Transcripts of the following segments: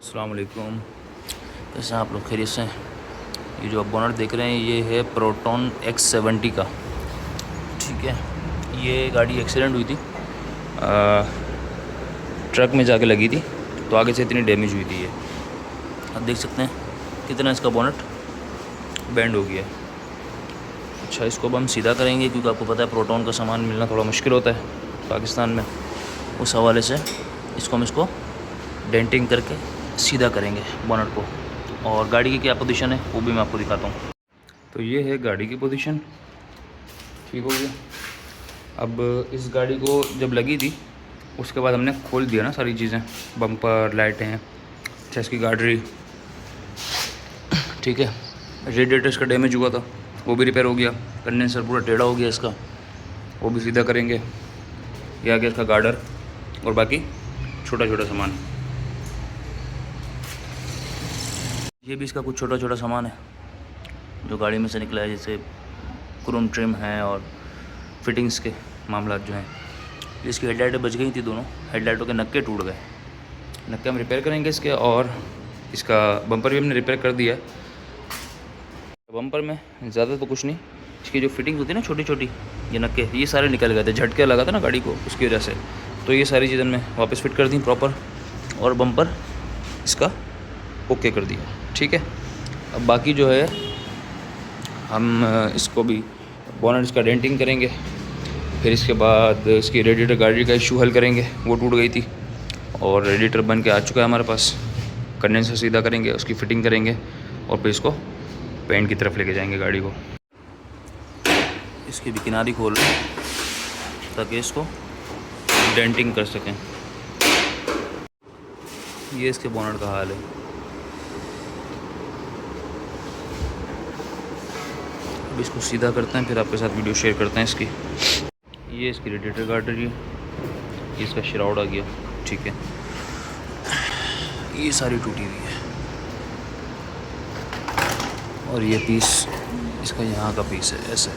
अस्सलाम वालेकुम। कैसे हैं आप लोग? खैरियत से हैं? ये जो आप बोनट देख रहे हैं ये है प्रोटॉन X70 का। ठीक है, ये गाड़ी एक्सीडेंट हुई थी, ट्रक में जाके लगी थी, तो आगे से इतनी डैमेज हुई थी। ये आप देख सकते हैं कितना इसका बोनट बेंड हो गया है। अच्छा, इसको अब हम सीधा करेंगे क्योंकि आपको पता है प्रोटॉन का सामान मिलना थोड़ा मुश्किल होता है पाकिस्तान में। उस हवाले से इसको डेंटिंग करके सीधा करेंगे बोनट को। और गाड़ी की क्या पोजीशन है वो भी मैं आपको दिखाता हूँ। तो ये है गाड़ी की पोजीशन, ठीक हो गया। अब इस गाड़ी को जब लगी थी उसके बाद हमने खोल दिया ना सारी चीज़ें, बम्पर, लाइटें, अच्छा इसकी गाड़ी, ठीक है। रेडिएटर इसका डैमेज हुआ था वो भी रिपेयर हो गया, कंडेंसर पूरा टेढ़ा हो गया इसका, वो भी सीधा करेंगे। ये आ गया इसका गार्डर और बाकी छोटा छोटा सामान। ये भी इसका कुछ छोटा छोटा सामान है जो गाड़ी में से निकला है, जैसे क्रोम ट्रिम है और फिटिंग्स के मामला जो हैं। इसकी हेडलाइटें बच गई थी, दोनों हेडलाइटों के नक्के टूट गए। नक्के हम रिपेयर करेंगे इसके, और इसका बम्पर भी हमने रिपेयर कर दिया है। बम्पर में ज़्यादा तो कुछ नहीं, इसकी जो फिटिंग्स होती है ना छोटी छोटी, ये नक्के ये सारे निकल गए थे, झटके लगा था ना गाड़ी को उसकी वजह से। तो ये सारी चीज़ें मैं वापस फिट कर दी प्रॉपर, और बम्पर इसका ओके कर दिया, ठीक है। अब बाकी जो है हम इसको भी बोनट इसका डेंटिंग करेंगे, फिर इसके बाद इसकी रेडिएटर गाड़ी का इशू हल करेंगे, वो टूट गई थी और रेडिएटर बन के आ चुका है हमारे पास। कंडेंसर सीधा करेंगे, उसकी फ़िटिंग करेंगे और फिर इसको पेंट की तरफ लेके जाएंगे गाड़ी को। इसकी भी किनारी खोल रहे हैं ताकि इसको डेंटिंग कर सकें। ये इसके बोनट का हाल है। अब इसको सीधा करते हैं, फिर आपके साथ वीडियो शेयर करते हैं इसकी। ये इसकी रेडिएटर गार्डर, ये इसका शराउड आ गया, ठीक है। ये सारी टूटी हुई है और ये पीस इसका यहाँ का पीस है ऐसे,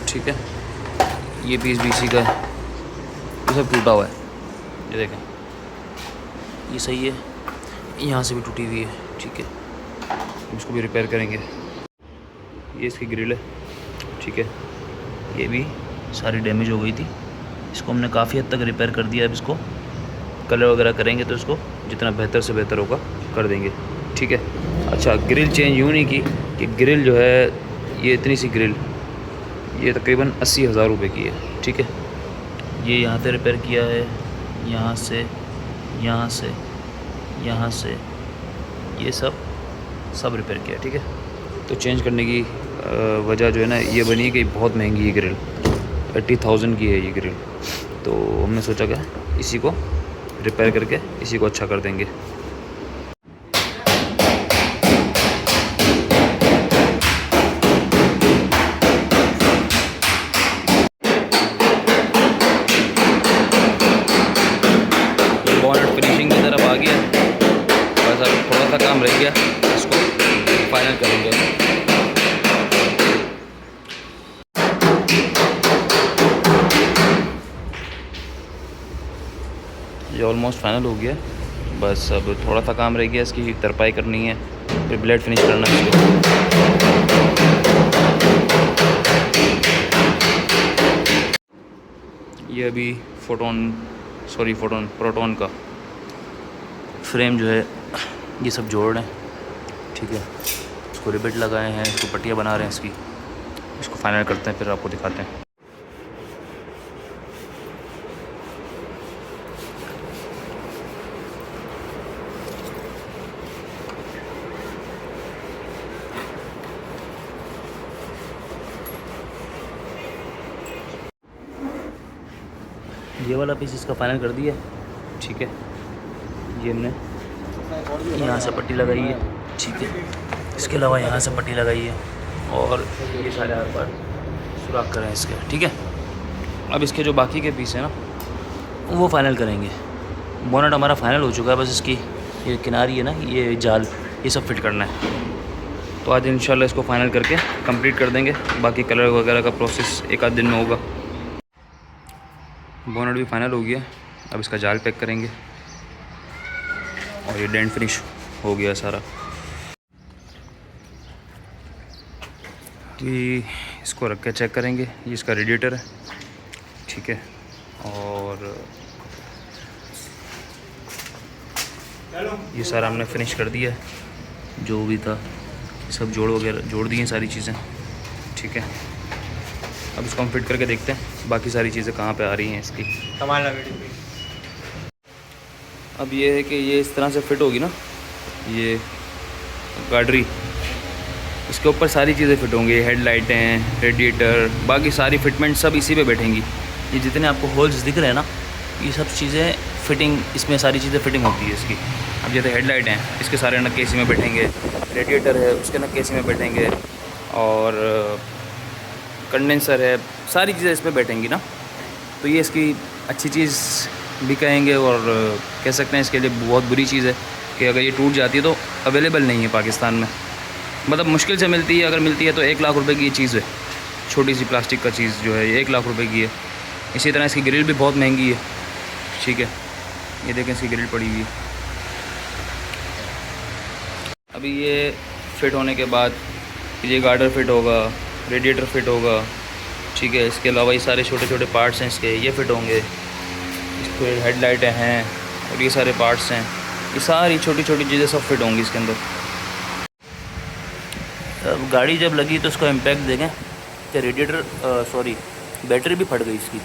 ठीक है। ये पीस भी इसी का है, ये सब टूटा हुआ है, ये देखें। ये सही है, यहाँ से भी टूटी हुई है, ठीक है। इसको भी रिपेयर करेंगे। ये इसकी ग्रिल है, ठीक है। ये भी सारी डैमेज हो गई थी, इसको हमने काफ़ी हद तक रिपेयर कर दिया। अब इसको कलर वगैरह करेंगे तो इसको जितना बेहतर से बेहतर होगा कर देंगे, ठीक है। अच्छा, ग्रिल चेंज यूँ नहीं की कि ग्रिल जो है ये इतनी सी ग्रिल, ये तकरीबन 80,000 रुपये की है, ठीक है। ये यहाँ पे रिपेयर किया है, यहाँ से, यहाँ से, यहाँ से, ये सब रिपेयर किया, ठीक है। तो चेंज करने की वजह जो है ना ये बनी कि बहुत महंगी है ग्रिल, 80,000 की है ये ग्रिल। तो हमने सोचा कि इसी को रिपेयर करके इसी को अच्छा कर देंगे। बोनट फिनिशिंग की तरफ आ गया, बस अब थोड़ा सा काम रह गया, इसको फाइनल करेंगे। ये ऑलमोस्ट फाइनल हो गया, बस अब थोड़ा सा काम रह गया, इसकी तरपाई करनी है, फिर ब्लेड फिनिश करना है इसको। ये अभी प्रोटॉन का फ्रेम जो है ये सब जोड़ रहे हैं, ठीक है। इसको रिबेट लगाए हैं, इसको पट्टियाँ बना रहे हैं इसकी, इसको फाइनल करते हैं फिर आपको दिखाते हैं। ये वाला पीस इसका फाइनल कर दिया, ठीक है। ये हमने यहाँ से पट्टी लगाई है, ठीक है। इसके अलावा यहाँ से पट्टी लगाई है और ये सारे हर बार सुराख करें इसके, ठीक है। अब इसके जो बाकी के पीस हैं ना वो फाइनल करेंगे। बोनट हमारा फाइनल हो चुका है, बस इसकी ये किनारी है ना, ये जाल, ये सब फिट करना है। तो आज इंशाल्लाह इसको फाइनल करके कंप्लीट कर देंगे। बाकी कलर वगैरह का प्रोसेस एक आध दिन में होगा। बोनट भी फाइनल हो गया, अब इसका जाल पैक करेंगे। और ये डेंट फिनिश हो गया सारा। कि इसको रख के चेक करेंगे। ये इसका रेडिएटर है, ठीक है। और ये सारा हमने फिनिश कर दिया है, जो भी था सब जोड़ वगैरह जोड़ दिए सारी चीज़ें, ठीक है। अब इसको हम फिट करके देखते हैं बाकी सारी चीज़ें कहाँ पे आ रही हैं इसकी। अब ये है कि ये इस तरह से फिट होगी ना, ये गाड़ी, इसके ऊपर सारी चीज़ें फिट होंगी, हेडलाइटें, रेडिएटर, बाकी सारी फिटमेंट सब इसी पे बैठेंगी। ये जितने आपको होल्स दिख रहे हैं ना, ये सब चीज़ें फिटिंग, इसमें सारी चीज़ें फिटिंग होती है इसकी। अब जैसे हेडलाइट हैं, इसके सारे नक्के इसी में बैठेंगे, रेडिएटर है उसके नक्के इसी में बैठेंगे, और कंडेंसर है, सारी चीज़ें इसमें बैठेंगी ना। तो ये इसकी अच्छी चीज़ भी कहेंगे, और कह सकते हैं इसके लिए बहुत बुरी चीज़ है कि अगर ये टूट जाती है तो अवेलेबल नहीं है पाकिस्तान में, मतलब मुश्किल से मिलती है। अगर मिलती है तो 1 लाख रुपए की ये चीज़ है, छोटी सी प्लास्टिक का चीज़ जो है ये 1 लाख रुपए की है। इसी तरह इसकी ग्रिल भी बहुत महंगी है, ठीक है। ये देखें इसकी ग्रिल पड़ी हुई है। अभी ये फिट होने के बाद ये गार्डर फिट होगा, रेडिएटर फिट होगा, ठीक है। इसके अलावा ये सारे छोटे छोटे पार्ट्स हैं इसके, ये फिट होंगे। इसके हेडलाइटें हैं और ये सारे पार्ट्स हैं, ये सारी छोटी छोटी चीज़ें सब फिट होंगी इसके अंदर। अब गाड़ी जब लगी तो उसका इम्पैक्ट देखें कि रेडिएटर बैटरी भी फट गई इसकी।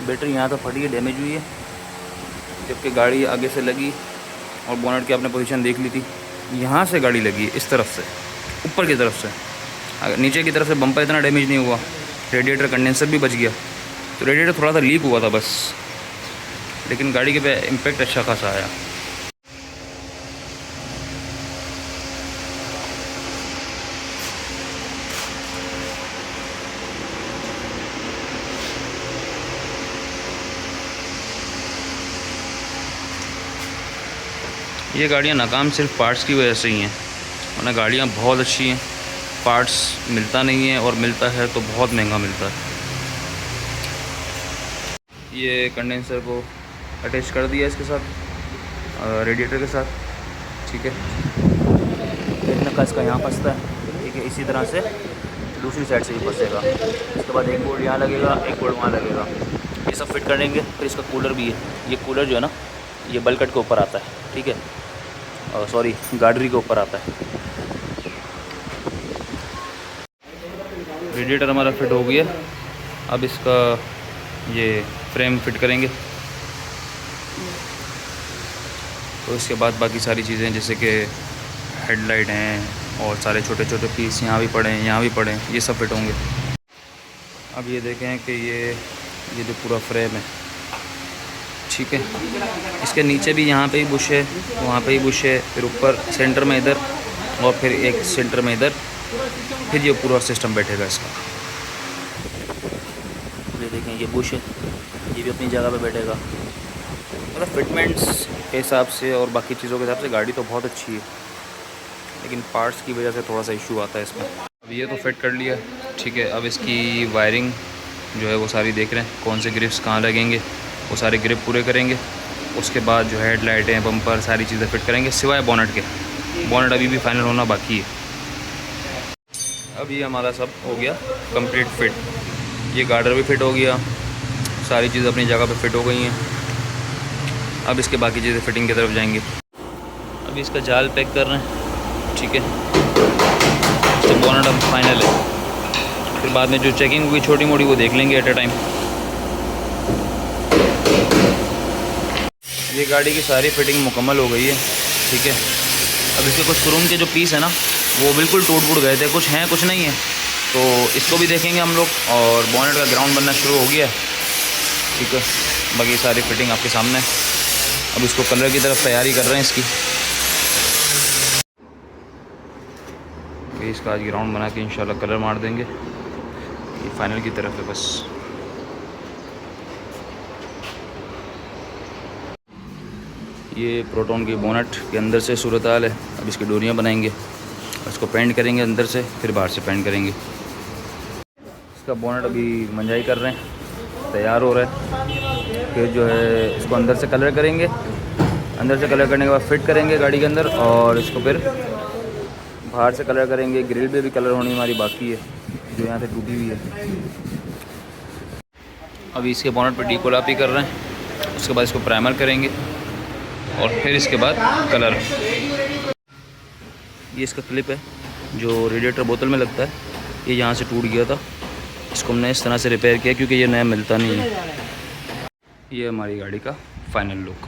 बैटरी यहाँ तो फटी है, डैमेज हुई है, जबकि गाड़ी आगे से लगी और बोनट की आपने पोजीशन देख ली थी। यहाँ से गाड़ी लगी इस तरफ से, ऊपर की तरफ से, अगर नीचे की तरफ से बम्पर इतना डैमेज नहीं हुआ। रेडिएटर कंडेंसर भी बच गया, तो रेडिएटर थोड़ा सा लीक हुआ था बस, लेकिन गाड़ी के पे इम्पैक्ट अच्छा खासा आया। ये गाड़ियाँ नाकाम सिर्फ पार्ट्स की वजह से ही हैं, वरना गाड़ियाँ बहुत अच्छी हैं। पार्ट्स मिलता नहीं है, और मिलता है तो बहुत महंगा मिलता है। ये कंडेंसर को अटैच कर दिया इसके साथ, रेडिएटर के साथ, ठीक है। एक नक्का इसका यहाँ फंसता है, ठीक है। इसी तरह से दूसरी साइड से भी फंसेगा। इसके बाद एक बोर्ड यहाँ लगेगा, एक बोर्ड वहाँ लगेगा। ये सब फिट करेंगे। फिर इसका कूलर भी है, ये कूलर जो है ना, ये बलकट के ऊपर आता है, ठीक है। गार्डरी के ऊपर आता है। रेडिएटर हमारा फिट हो गया। अब इसका ये फ्रेम फिट करेंगे, तो इसके बाद बाकी सारी चीज़ें जैसे कि हेडलाइट हैं और सारे छोटे छोटे पीस यहाँ भी पड़े हैं, यहाँ भी पड़े हैं, ये सब फिट होंगे। अब ये देखें कि ये जो पूरा फ्रेम है, ठीक है, इसके नीचे भी यहाँ पे ही बुश है, वहाँ पे ही बुश है, फिर ऊपर सेंटर में इधर, और फिर एक सेंटर में इधर, फिर ये पूरा सिस्टम बैठेगा इसका। ये देखें ये बुश है, ये भी अपनी जगह पे बैठेगा। मतलब फिटमेंट्स के हिसाब से और बाकी चीज़ों के हिसाब से गाड़ी तो बहुत अच्छी है, लेकिन पार्ट्स की वजह से थोड़ा सा इशू आता है इसमें। अब ये तो फिट कर लिया, ठीक है। अब इसकी वायरिंग जो है वो सारी देख रहे हैं, कौन से ग्रिप्स कहाँ लगेंगे, वो सारे ग्रिप पूरे करेंगे। उसके बाद जो हेडलाइटें, बम्पर, सारी चीज़ें फिट करेंगे, सिवाय बोनट के। बोनट अभी भी फाइनल होना बाकी है। अब ये हमारा सब हो गया कंप्लीट फिट। ये गार्डर भी फिट हो गया, सारी चीज़ें अपनी जगह पे फिट हो गई हैं। अब इसके बाकी चीज़ें फिटिंग की तरफ जाएंगे। अभी इसका जाल पैक कर रहे हैं, ठीक है। इसका बोनट अब फाइनल है, फिर बाद में जो चेकिंग हुई छोटी मोटी वो देख लेंगे एट ए टाइम। ये गाड़ी की सारी फिटिंग मुकम्मल हो गई है, ठीक है। अब इसके कुछ क्रोम के जो पीस है ना, वो बिल्कुल टूट फूट गए थे, कुछ हैं कुछ नहीं है, तो इसको भी देखेंगे हम लोग। और बोनेट का ग्राउंड बनना शुरू हो गया, ठीक है। बाकी सारी फिटिंग आपके सामने है। अब इसको कलर की तरफ तैयारी कर रहे हैं इसकी। इसका आज ग्राउंड बना के इंशाल्लाह कलर मार देंगे। ये फाइनल की तरफ है बस। ये प्रोटॉन की बोनट के अंदर से सूरत हाल है। अब इसकी डोरियाँ बनाएंगे, इसको पेंट करेंगे अंदर से, फिर बाहर से पेंट करेंगे। इसका बोनट अभी मंजाई कर रहे हैं, तैयार हो रहा है। फिर जो है इसको अंदर से कलर करेंगे अंदर से कलर करने के बाद फिट करेंगे गाड़ी के अंदर, और इसको फिर बाहर से कलर करेंगे। ग्रिल पे भी कलर होनी हमारी बाकी है, जो यहाँ से टूटी हुई है। अभी इसके बोनट पे डीकोलापी कर रहे हैं, उसके बाद इसको प्राइमर करेंगे और फिर इसके बाद कलर। ये इसका क्लिप है जो रेडिएटर बोतल में लगता है, ये यहाँ से टूट गया था, इसको हमने इस तरह से रिपेयर किया क्योंकि ये नया मिलता नहीं है। ये हमारी गाड़ी का फाइनल लुक।